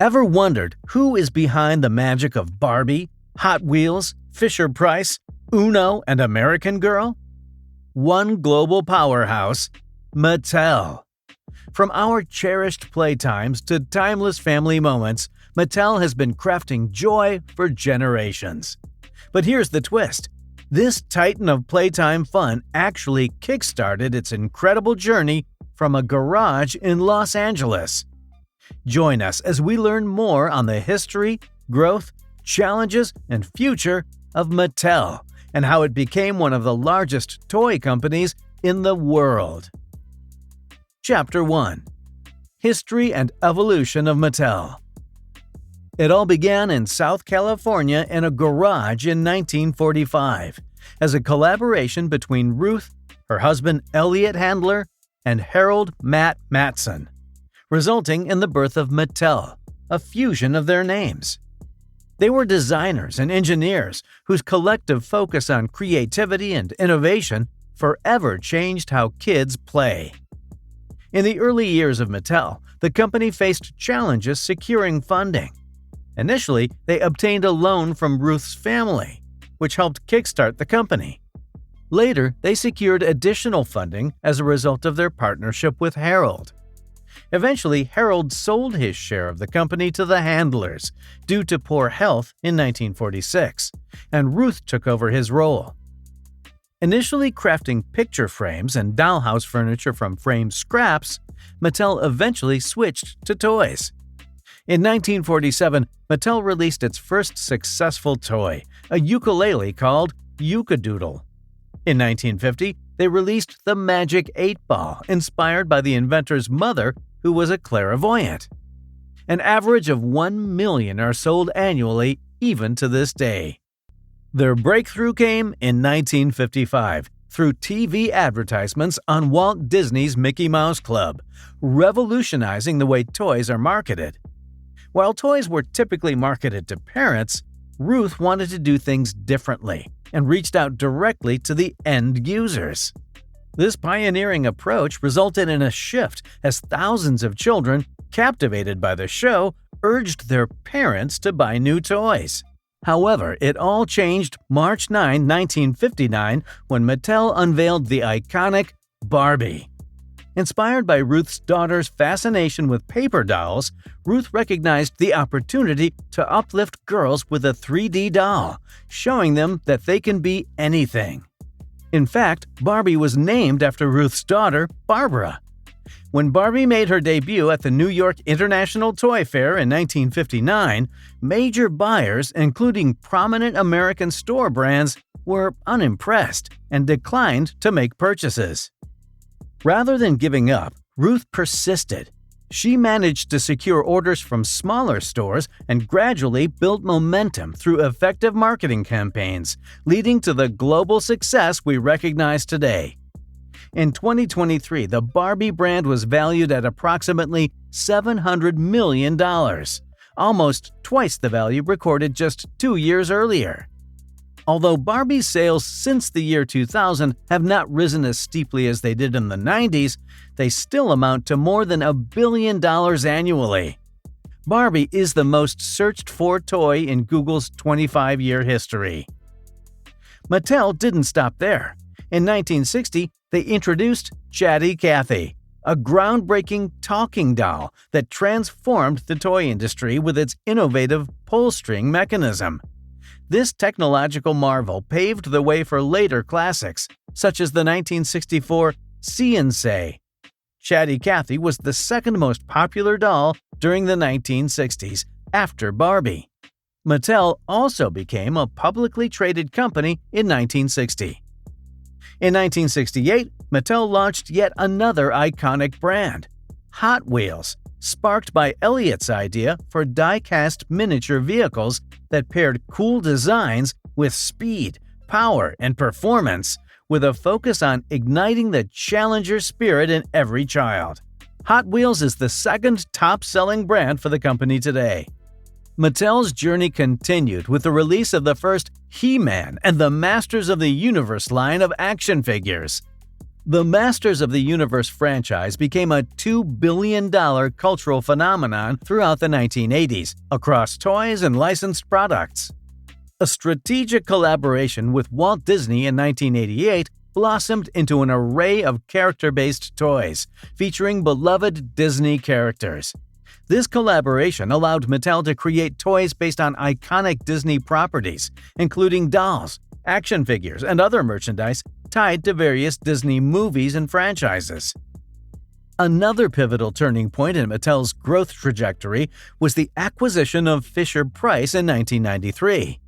Ever wondered who is behind the magic of Barbie, Hot Wheels, Fisher-Price, Uno, and American Girl? One global powerhouse, Mattel. From our cherished playtimes to timeless family moments, Mattel has been crafting joy for generations. But here's the twist. This titan of playtime fun actually kickstarted its incredible journey from a garage in Los Angeles. Join us as we learn more on the history, growth, challenges, and future of Mattel and how it became one of the largest toy companies in the world. Chapter 1. History and Evolution of Mattel. It all began in South California in a garage in 1945 as a collaboration between Ruth, her husband Elliot Handler, and Harold Matt Matson, resulting in the birth of Mattel, a fusion of their names. They were designers and engineers whose collective focus on creativity and innovation forever changed how kids play. In the early years of Mattel, the company faced challenges securing funding. Initially, they obtained a loan from Ruth's family, which helped kickstart the company. Later, they secured additional funding as a result of their partnership with Harold. Eventually, Harold sold his share of the company to the Handlers due to poor health in 1946, and Ruth took over his role. Initially crafting picture frames and dollhouse furniture from frame scraps, Mattel eventually switched to toys. In 1947, Mattel released its first successful toy, a ukulele called Yukadoodle. In 1950, they released the Magic 8-Ball, inspired by the inventor's mother, who was a clairvoyant. An average of 1 million are sold annually, even to this day. Their breakthrough came in 1955 through TV advertisements on Walt Disney's Mickey Mouse Club, revolutionizing the way toys are marketed. While toys were typically marketed to parents, Ruth wanted to do things differently and reached out directly to the end users. This pioneering approach resulted in a shift as thousands of children, captivated by the show, urged their parents to buy new toys. However, it all changed March 9, 1959, when Mattel unveiled the iconic Barbie. Inspired by Ruth's daughter's fascination with paper dolls, Ruth recognized the opportunity to uplift girls with a 3D doll, showing them that they can be anything. In fact, Barbie was named after Ruth's daughter, Barbara. When Barbie made her debut at the New York International Toy Fair in 1959, major buyers, including prominent American store brands, were unimpressed and declined to make purchases. Rather than giving up, Ruth persisted. She managed to secure orders from smaller stores and gradually built momentum through effective marketing campaigns, leading to the global success we recognize today. In 2023, the Barbie brand was valued at approximately $700 million, almost twice the value recorded just 2 years earlier. Although Barbie's sales since the year 2000 have not risen as steeply as they did in the 90s, they still amount to more than $1 billion annually. Barbie is the most searched-for toy in Google's 25-year history. Mattel didn't stop there. In 1960, they introduced Chatty Cathy, a groundbreaking talking doll that transformed the toy industry with its innovative pull-string mechanism. This technological marvel paved the way for later classics, such as the 1964 See 'n Say. Chatty Cathy was the second most popular doll during the 1960s, after Barbie. Mattel also became a publicly traded company in 1960. In 1968, Mattel launched yet another iconic brand, Hot Wheels, sparked by Elliot's idea for die-cast miniature vehicles that paired cool designs with speed, power, and performance, with a focus on igniting the challenger spirit in every child. Hot Wheels is the second top-selling brand for the company today. Mattel's journey continued with the release of the first He-Man and the Masters of the Universe line of action figures. The Masters of the Universe franchise became a $2 billion cultural phenomenon throughout the 1980s, across toys and licensed products. A strategic collaboration with Walt Disney in 1988 blossomed into an array of character-based toys, featuring beloved Disney characters. This collaboration allowed Mattel to create toys based on iconic Disney properties, including dolls, action figures, and other merchandise tied to various Disney movies and franchises. Another pivotal turning point in Mattel's growth trajectory was the acquisition of Fisher-Price in 1993.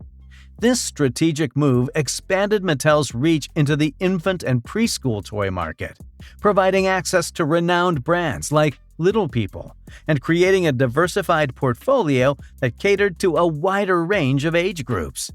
This strategic move expanded Mattel's reach into the infant and preschool toy market, providing access to renowned brands like Little People and creating a diversified portfolio that catered to a wider range of age groups.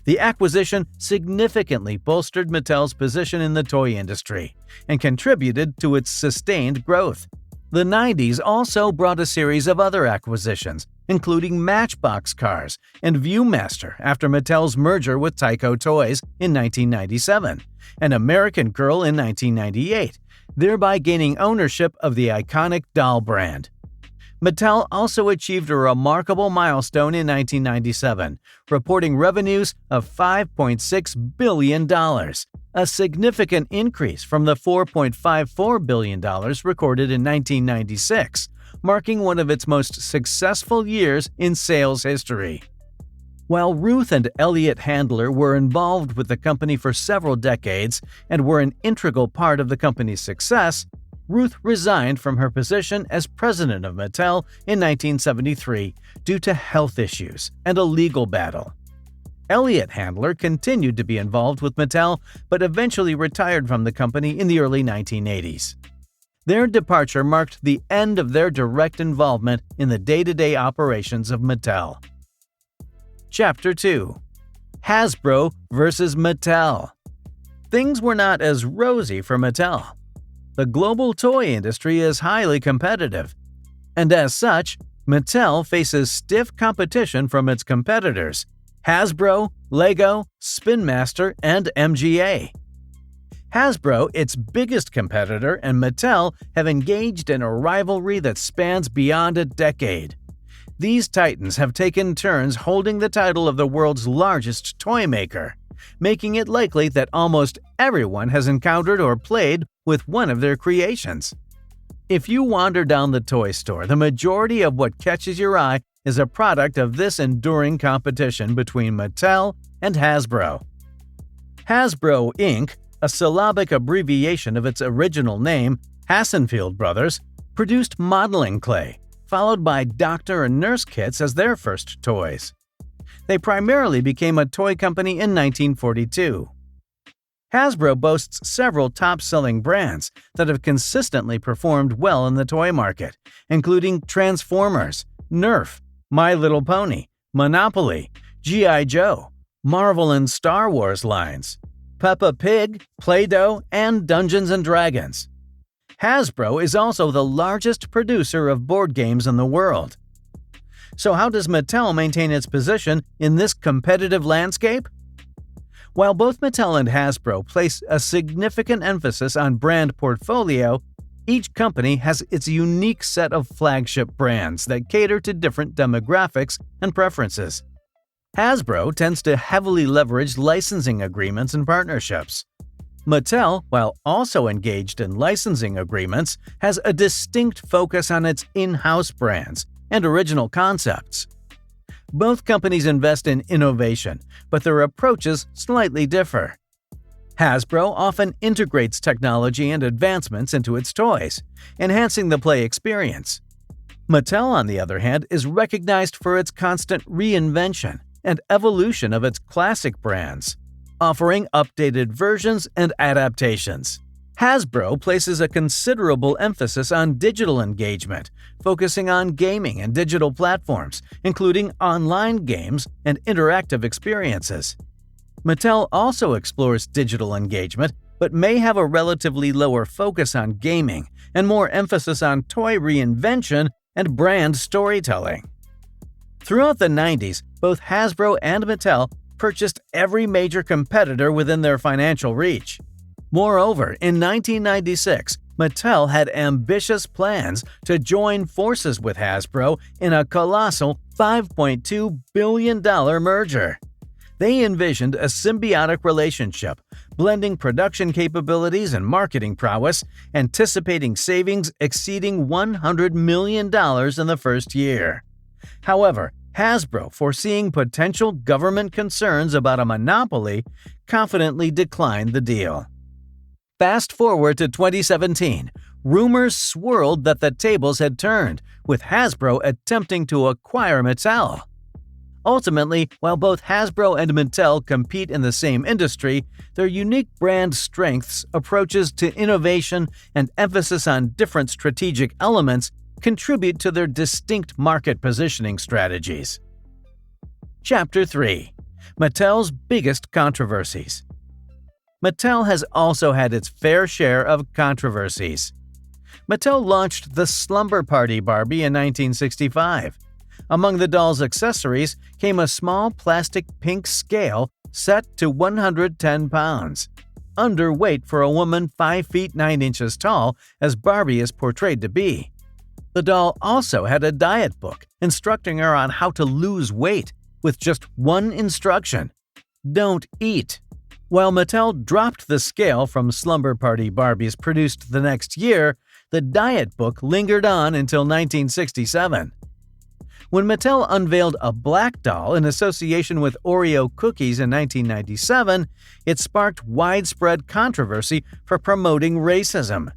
The acquisition significantly bolstered Mattel's position in the toy industry and contributed to its sustained growth. The 90s also brought a series of other acquisitions, including Matchbox Cars and Viewmaster after Mattel's merger with Tyco Toys in 1997, and American Girl in 1998, thereby gaining ownership of the iconic doll brand. Mattel also achieved a remarkable milestone in 1997, reporting revenues of $5.6 billion, a significant increase from the $4.54 billion recorded in 1996, marking one of its most successful years in sales history. While Ruth and Elliot Handler were involved with the company for several decades and were an integral part of the company's success, Ruth resigned from her position as president of Mattel in 1973 due to health issues and a legal battle. Elliot Handler continued to be involved with Mattel but eventually retired from the company in the early 1980s. Their departure marked the end of their direct involvement in the day-to-day operations of Mattel. Chapter 2. Hasbro vs. Mattel. Things were not as rosy for Mattel. The global toy industry is highly competitive, and as such, Mattel faces stiff competition from its competitors, Hasbro, Lego, Spin Master, and MGA. Hasbro, its biggest competitor, and Mattel have engaged in a rivalry that spans beyond a decade. These titans have taken turns holding the title of the world's largest toy maker, making it likely that almost everyone has encountered or played with one of their creations. If you wander down the toy store, the majority of what catches your eye is a product of this enduring competition between Mattel and Hasbro. Hasbro Inc., a syllabic abbreviation of its original name, Hassenfield Brothers, produced modeling clay, followed by doctor and nurse kits as their first toys. They primarily became a toy company in 1942. Hasbro boasts several top-selling brands that have consistently performed well in the toy market, including Transformers, Nerf, My Little Pony, Monopoly, G.I. Joe, Marvel and Star Wars lines, Peppa Pig, Play-Doh, and Dungeons & Dragons. Hasbro is also the largest producer of board games in the world. So how does Mattel maintain its position in this competitive landscape? While both Mattel and Hasbro place a significant emphasis on brand portfolio, each company has its unique set of flagship brands that cater to different demographics and preferences. Hasbro tends to heavily leverage licensing agreements and partnerships. Mattel, while also engaged in licensing agreements, has a distinct focus on its in-house brands and original concepts. Both companies invest in innovation, but their approaches slightly differ. Hasbro often integrates technology and advancements into its toys, enhancing the play experience. Mattel, on the other hand, is recognized for its constant reinvention and evolution of its classic brands, offering updated versions and adaptations. Hasbro places a considerable emphasis on digital engagement, focusing on gaming and digital platforms, including online games and interactive experiences. Mattel also explores digital engagement, but may have a relatively lower focus on gaming and more emphasis on toy reinvention and brand storytelling. Throughout the 90s, both Hasbro and Mattel purchased every major competitor within their financial reach. Moreover, in 1996, Mattel had ambitious plans to join forces with Hasbro in a colossal $5.2 billion merger. They envisioned a symbiotic relationship, blending production capabilities and marketing prowess, anticipating savings exceeding $100 million in the first year. However, Hasbro, foreseeing potential government concerns about a monopoly, confidently declined the deal. Fast forward to 2017, rumors swirled that the tables had turned, with Hasbro attempting to acquire Mattel. Ultimately, while both Hasbro and Mattel compete in the same industry, their unique brand strengths, approaches to innovation, and emphasis on different strategic elements contribute to their distinct market positioning strategies. Chapter 3: Mattel's Biggest Controversies. Mattel has also had its fair share of controversies. Mattel launched the Slumber Party Barbie in 1965. Among the doll's accessories came a small plastic pink scale set to 110 pounds, underweight for a woman 5 feet 9 inches tall, as Barbie is portrayed to be. The doll also had a diet book instructing her on how to lose weight, with just one instruction: don't eat. While Mattel dropped the scale from Slumber Party Barbies produced the next year, the diet book lingered on until 1967. When Mattel unveiled a black doll in association with Oreo cookies in 1997, it sparked widespread controversy for promoting racism.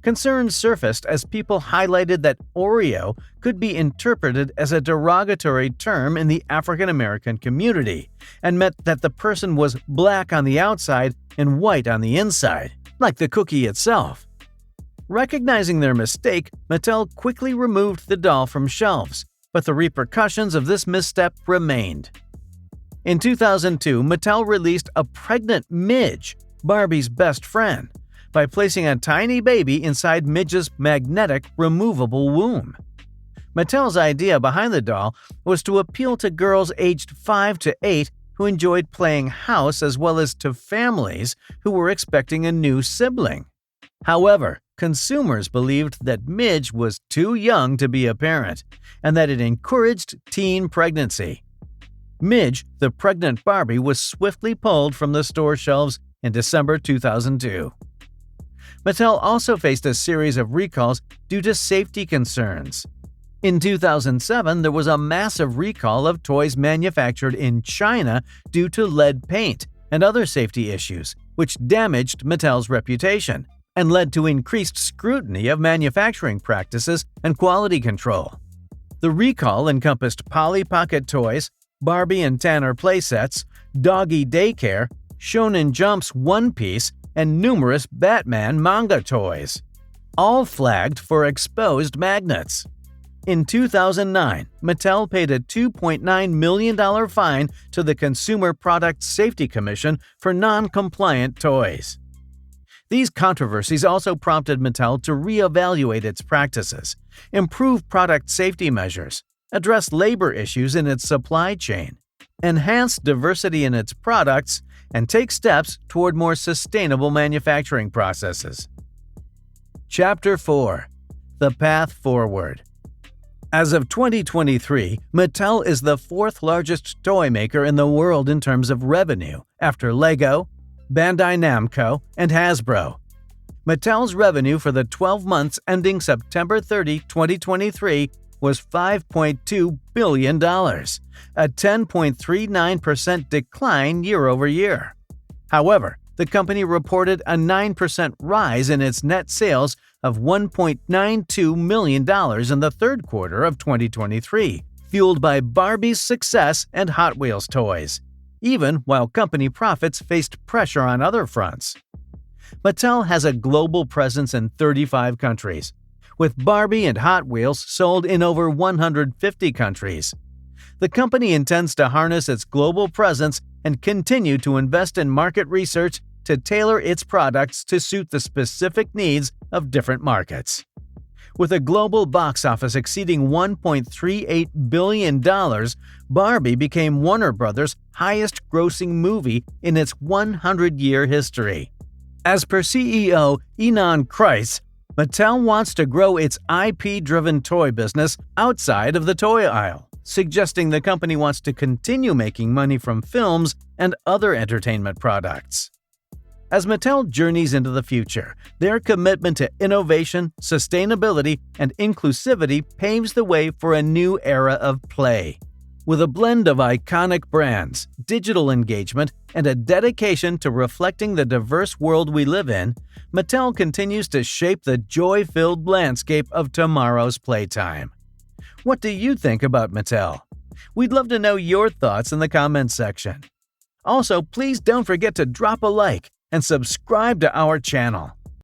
Concerns surfaced as people highlighted that Oreo could be interpreted as a derogatory term in the African American community, and meant that the person was black on the outside and white on the inside, like the cookie itself. Recognizing their mistake, Mattel quickly removed the doll from shelves, but the repercussions of this misstep remained. In 2002, Mattel released a pregnant Midge, Barbie's best friend, by placing a tiny baby inside Midge's magnetic, removable womb. Mattel's idea behind the doll was to appeal to girls aged 5 to 8 who enjoyed playing house, as well as to families who were expecting a new sibling. However, consumers believed that Midge was too young to be a parent, and that it encouraged teen pregnancy. Midge, the pregnant Barbie, was swiftly pulled from the store shelves in December 2002. Mattel also faced a series of recalls due to safety concerns. In 2007, there was a massive recall of toys manufactured in China due to lead paint and other safety issues, which damaged Mattel's reputation and led to increased scrutiny of manufacturing practices and quality control. The recall encompassed Polly Pocket toys, Barbie and Tanner playsets, Doggy Daycare, Shonen Jump's One Piece, and numerous Batman manga toys, all flagged for exposed magnets. In 2009, Mattel paid a $2.9 million fine to the Consumer Product Safety Commission for non-compliant toys. These controversies also prompted Mattel to reevaluate its practices, improve product safety measures, address labor issues in its supply chain, enhance diversity in its products, and take steps toward more sustainable manufacturing processes. Chapter 4: The Path Forward. As of 2023, Mattel is the fourth largest toy maker in the world in terms of revenue, after Lego, Bandai Namco, and Hasbro. Mattel's revenue for the 12 months ending September 30, 2023 was $5.2 billion, a 10.39% decline year-over-year. However, the company reported a 9% rise in its net sales of $1.92 million in the third quarter of 2023, fueled by Barbie's success and Hot Wheels toys, even while company profits faced pressure on other fronts. Mattel has a global presence in 35 countries, with Barbie and Hot Wheels sold in over 150 countries. The company intends to harness its global presence and continue to invest in market research to tailor its products to suit the specific needs of different markets. With a global box office exceeding $1.38 billion, Barbie became Warner Bros.' highest-grossing movie in its 100-year history. As per CEO Ynon Kreiss, Mattel wants to grow its IP-driven toy business outside of the toy aisle, suggesting the company wants to continue making money from films and other entertainment products. As Mattel journeys into the future, their commitment to innovation, sustainability, and inclusivity paves the way for a new era of play. With a blend of iconic brands, digital engagement, and a dedication to reflecting the diverse world we live in, Mattel continues to shape the joy-filled landscape of tomorrow's playtime. What do you think about Mattel? We'd love to know your thoughts in the comments section. Also, please don't forget to drop a like and subscribe to our channel.